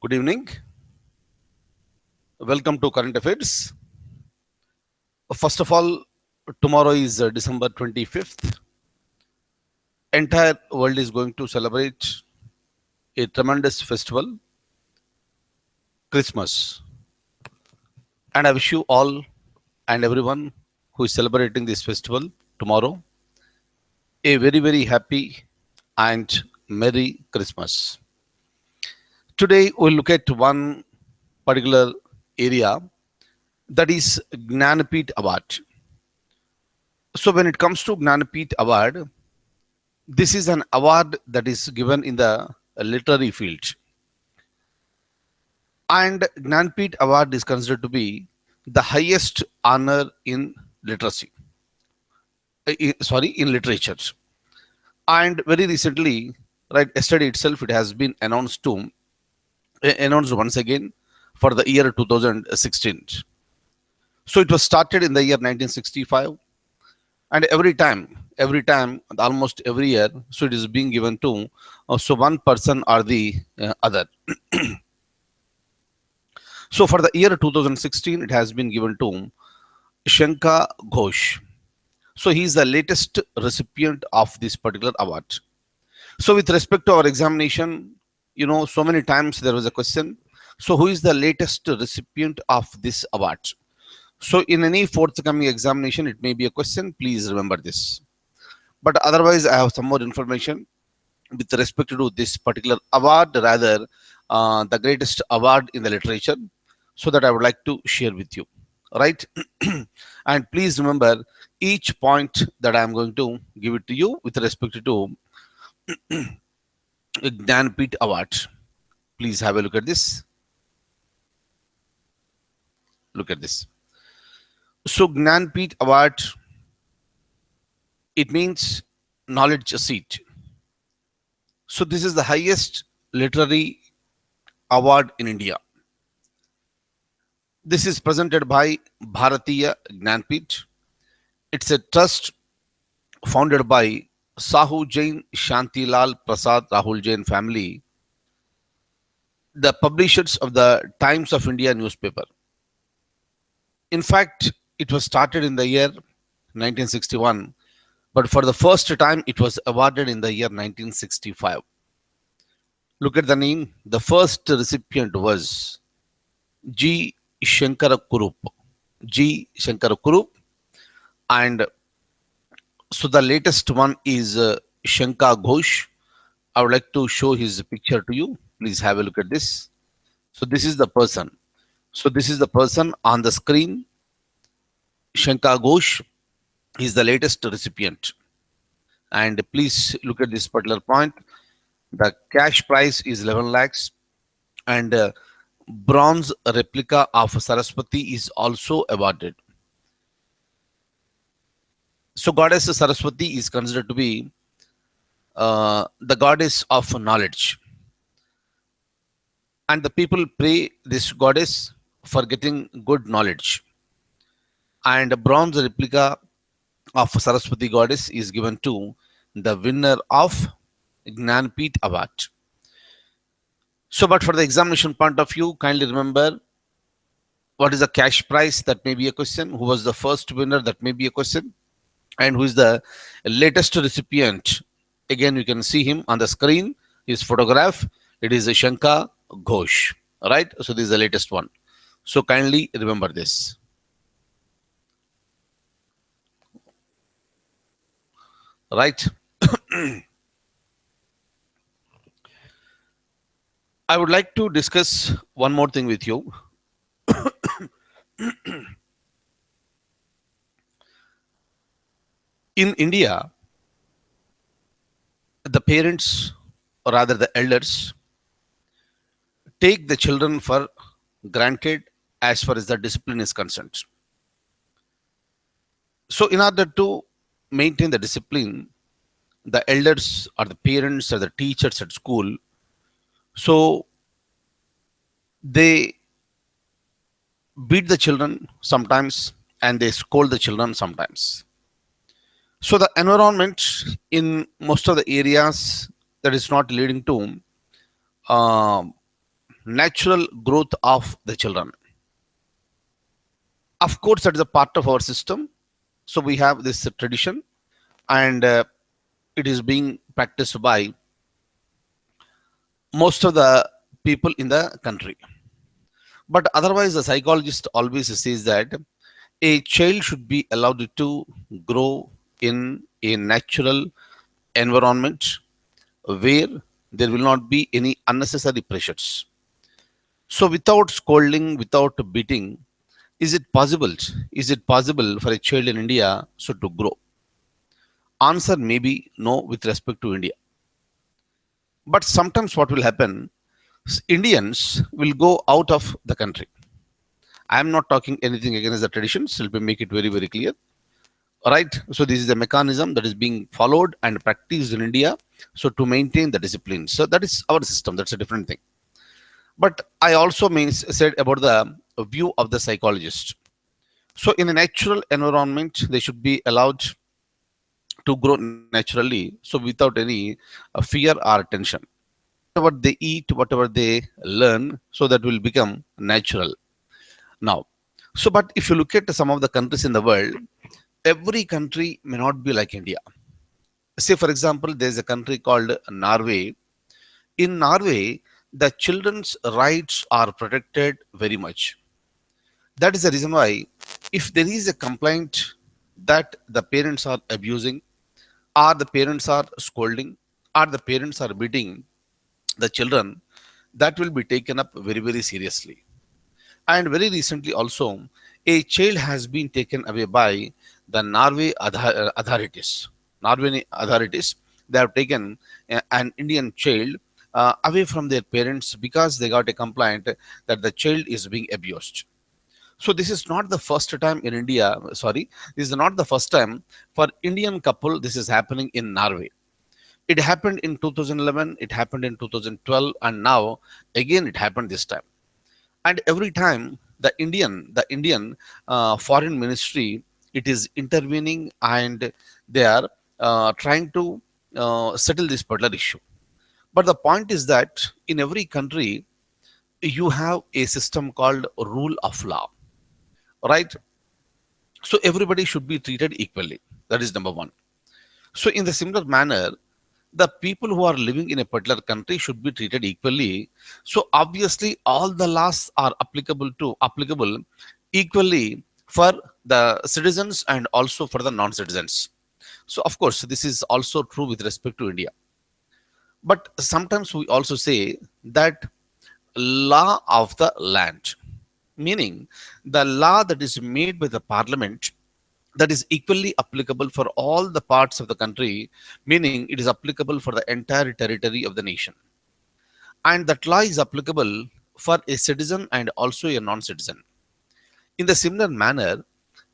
Good evening. Welcome to Current Affairs. First of all, tomorrow is December 25th. Entire world is going to celebrate a tremendous festival, Christmas. And I wish you all and everyone who is celebrating this festival tomorrow a very happy and Merry Christmas. Today we'll look at one particular area, that is Jnanpith Award. So when it comes to Jnanpith Award, this is an award that is given in the literary field. And Jnanpith Award is considered to be the highest honor in literacy. In literature. And very recently, right, yesterday itself, it has been announced once again for the year 2016. So it was started in the year 1965, and every time, almost every year, so it is being given to so one person or the other. So for the year 2016, it has been given to Shankar Ghosh. So he is the latest recipient of this particular award. So with respect to our examination, so many times there was a question. So who is the latest recipient of this award? So in any forthcoming examination, it may be a question. Please remember this. But otherwise, I have some more information with respect to this particular award, rather the greatest award in the literature, so that I would like to share with you. Right? And please remember each point that I am going to give it to you with respect to Gyanpeeth Award. Please have a look at this. Look at this. So Jnanpith Award, it means knowledge seat. So this is the highest literary award in India. This is presented by Bharatiya Jnanpith. It's a trust founded by Sahu Jain Shantilal Prasad Rahul Jain family, the publishers of the Times of India newspaper. In fact, it was started in the year 1961, but for the first time it was awarded in the year 1965. Look at the name. The first recipient was G. Shankara Kurup. And so the latest one is Shankar Ghosh. I would like to show his picture to you. Please have a look at this. So this is the person. So this is the person on the screen. Shankar Ghosh is the latest recipient. And please look at this particular point. The cash prize is 11 lakhs. And bronze replica of Saraswati is also awarded. So goddess Saraswati is considered to be the goddess of knowledge. And the people pray this goddess for getting good knowledge. And a bronze replica of Saraswati goddess is given to the winner of Jnanpith Award. So, but for the examination point of view, kindly remember what is the cash prize, that may be a question. Who was the first winner, that may be a question. And who is the latest recipient? Again, you can see him on the screen, his photograph. It is Shankar Ghosh, right? So this is the latest one. So kindly remember this. Right? I would like to discuss one more thing with you. In India, the parents, or rather the elders, take the children for granted as far as the discipline is concerned. So in order to maintain the discipline, the elders or the parents or the teachers at school, so they beat the children sometimes and they scold the children sometimes. So the environment in most of the areas, that is not leading to natural growth of the children. Of course, that is a part of our system. So we have this tradition, and it is being practiced by most of the people in the country. But otherwise, the psychologist always says that a child should be allowed to grow in a natural environment where there will not be any unnecessary pressures. So, without scolding, without beating, is it possible? Is it possible for a child in India so to grow? Answer may be no with respect to India. But sometimes what will happen? Indians will go out of the country. I am not talking anything against the traditions. Let me make it very, very clear. Right. So this is a mechanism that is being followed and practiced in India. So to maintain the discipline. So that is our system. That's a different thing. But I also said about the view of the psychologist. So in a natural environment, they should be allowed to grow naturally. So without any fear or tension. Whatever they eat, whatever they learn, so that will become natural. Now, so but if you look at some of the countries in the world, every country may not be like India. Say, for example, there's a country called Norway. In Norway, the children's rights are protected very much. That is the reason why, if there is a complaint that the parents are abusing, or the parents are scolding, or the parents are beating the children, that will be taken up very, very seriously. And very recently also, a child has been taken away by the Norway authorities. Norwegian authorities, they have taken an Indian child away from their parents because they got a complaint that the child is being abused. So this is not the first time in India, sorry, this is not the first time for Indian couple this is happening in Norway. It happened in 2011, it happened in 2012, and now again it happened this time. And every time the Indian foreign ministry, it is intervening, and they are trying to settle this particular issue. But the point is that in every country you have a system called rule of law, right? So everybody should be treated equally. That is number one. So in the similar manner, the people who are living in a particular country should be treated equally. So obviously, all the laws are applicable equally for the citizens and also for the non-citizens. So of course, this is also true with respect to India. But sometimes we also say that law of the land, meaning the law that is made by the parliament, that is equally applicable for all the parts of the country, meaning it is applicable for the entire territory of the nation. And that law is applicable for a citizen and also a non citizen. In the similar manner,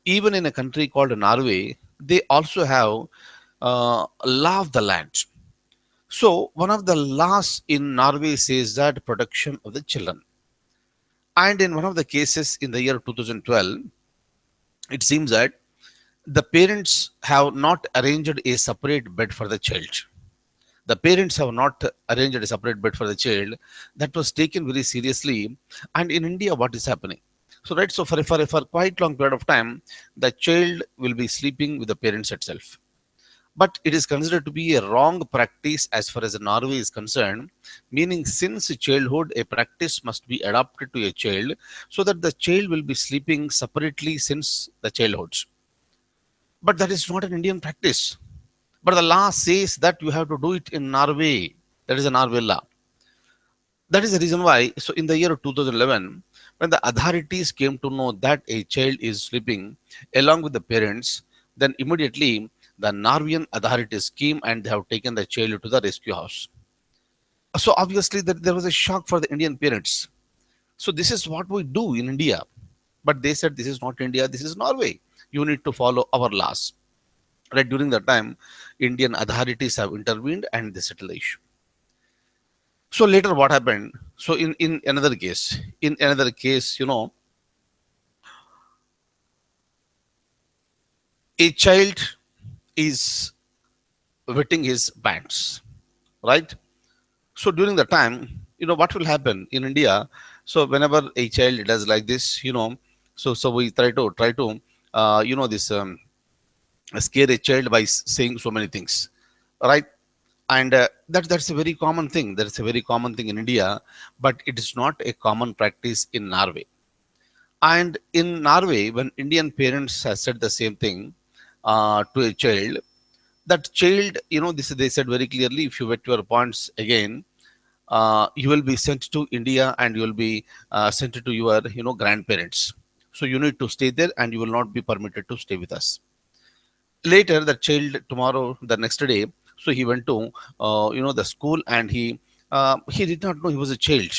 even in a country called Norway, they also have law of the land. So, one of the laws in Norway says that protection of the children. And in one of the cases in the year 2012, it seems that the parents have not arranged a separate bed for the child. The parents have not arranged a separate bed for the child. That was taken very seriously. And in India, what is happening? So, right, so for quite long period of time, the child will be sleeping with the parents itself. But it is considered to be a wrong practice as far as Norway is concerned, meaning since childhood, a practice must be adopted to a child so that the child will be sleeping separately since the childhood. But that is not an Indian practice. But the law says that you have to do it in Norway. That is a Norway law. That is the reason why. So, in the year 2011, when the authorities came to know that a child is sleeping along with the parents, then immediately the Norwegian authorities came and they have taken the child to the rescue house. So, obviously, there was a shock for the Indian parents. So, this is what we do in India. But they said, this is not India, this is Norway. You need to follow our laws. Right, during that time, Indian authorities have intervened and they settled the issue. So later what happened? So in another case, a child is wetting his pants, right? So during the time, what will happen in India? So whenever a child does like this, so we try to this scare a child by saying so many things, right? And that's a very common thing. That's a very common thing in India, but it is not a common practice in Norway. And in Norway, when Indian parents have said the same thing to a child, that child, this they said very clearly, if you wet your points again, you will be sent to India and you will be sent to your, grandparents. So you need to stay there and you will not be permitted to stay with us. Later, the child tomorrow, the next day, so he went to, the school, and he did not know he was a child.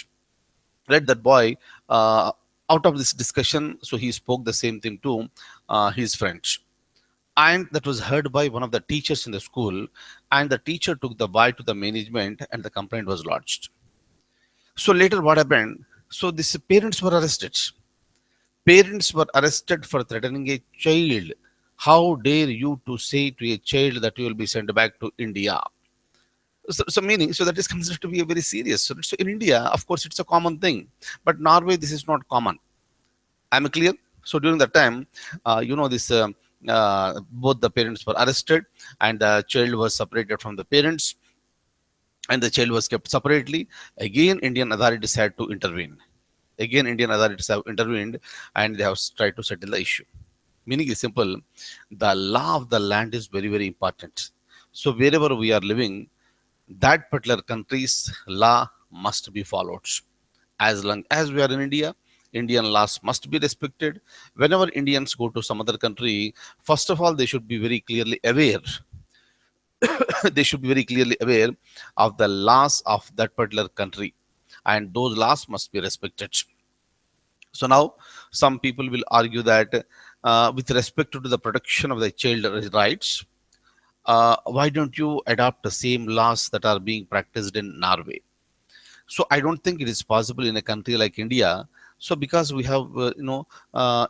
Right, that boy, out of this discussion, so he spoke the same thing to his friends, and that was heard by one of the teachers in the school, and the teacher took the boy to the management and the complaint was lodged. So later what happened? So these parents were arrested. Parents were arrested for threatening a child. How dare you to say to a child that you will be sent back to India? So meaning, so that is considered to be a very serious. So in India, of course, it's a common thing, but Norway, this is not common. I'm clear. So during that time, this both the parents were arrested, and the child was separated from the parents, and the child was kept separately. Again, Indian authorities had to intervene. Again, Indian authorities have intervened, and they have tried to settle the issue. Meaning is simple: the law of the land is very, very important. So wherever we are living, that particular country's law must be followed. As long as we are in India, Indian laws must be respected. Whenever Indians go to some other country, first of all, they should be very clearly aware. They should be very clearly aware of the laws of that particular country, and those laws must be respected. So now, some people will argue that with respect to the protection of the child rights, why don't you adopt the same laws that are being practiced in Norway? So I don't think it is possible in a country like India. So because we have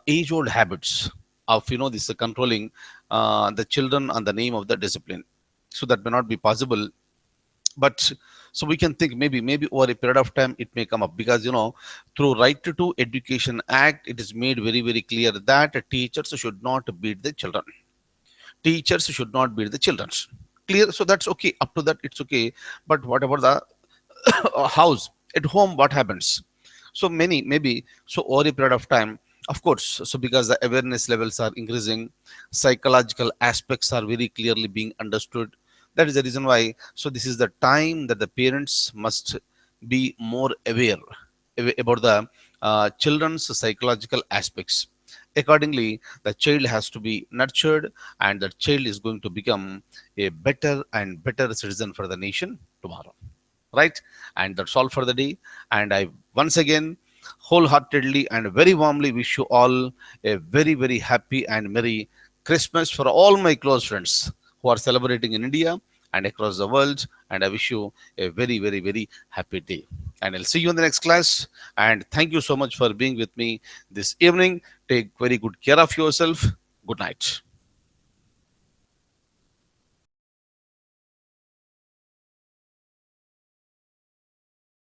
age-old habits of this controlling the children on the name of the discipline, so that may not be possible. But so we can think maybe over a period of time it may come up, because through Right to Education Act, it is made very, very clear that teachers should not beat the children. Teachers should not beat the children. Clear? So that's okay. Up to that, it's okay. But whatever the house, at home, what happens? So maybe so over a period of time, of course, so because the awareness levels are increasing, psychological aspects are very clearly being understood. That is the reason why, so this is the time that the parents must be more aware about the children's psychological aspects. Accordingly, the child has to be nurtured, and the child is going to become a better and better citizen for the nation tomorrow. Right? And that's all for the day. And I once again wholeheartedly and very warmly wish you all a very, very happy and merry Christmas for all my close friends who are celebrating in India and across the world. And I wish you a very, very, very happy day. And I'll see you in the next class. And thank you so much for being with me this evening. Take very good care of yourself. Good night.